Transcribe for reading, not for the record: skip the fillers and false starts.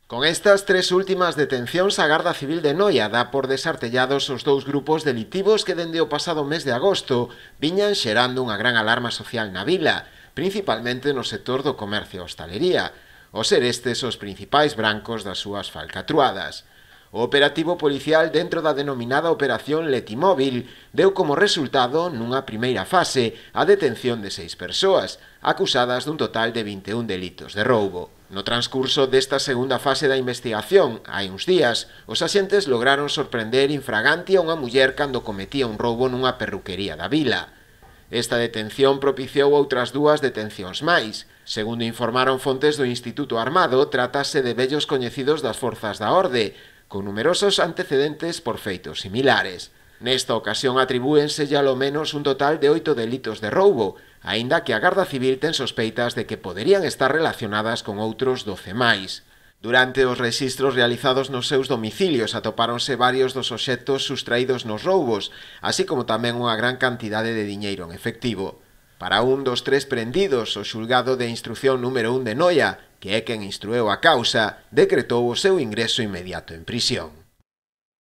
Con estas tres últimas detencións, a Garda Civil de Noia dá por desartellados os dous grupos delitivos que dende o pasado mes de agosto viñan xerando unha gran alarma social na vila, principalmente no sector do comercio e hostalería, ao ser estes os principais brancos das súas falcatruadas. O operativo policial dentro da denominada Operación Letimóvil deu como resultado, nunha primeira fase, a detención de 6 persoas, acusadas dun total de 21 delitos de roubo. No transcurso desta segunda fase da investigación, hai uns días, os axentes lograron sorprender infraganti a unha muller cando cometía un roubo nunha perruquería da vila. Esta detención propiciou outras dúas detencións máis. Segundo informaron fontes do Instituto Armado, trátase de vellos coñecidos das forzas da orde, con numerosos antecedentes por feitos similares. Nesta ocasión atribúenselle alo menos un total de 8 delitos de roubo, aínda que a Garda Civil ten sospeitas de que poderían estar relacionadas con outros 12 máis. Durante os rexistros realizados nos seus domicilios atopáronse varios dos obxectos sustraídos nos roubos, así como tamén unha gran cantidade de diñeiro en efectivo. Para un dos tres prendidos, o xulgado de instrucción número 1 de Noia, que é quen instrueu a causa, decretou o seu ingreso inmediato en prisión.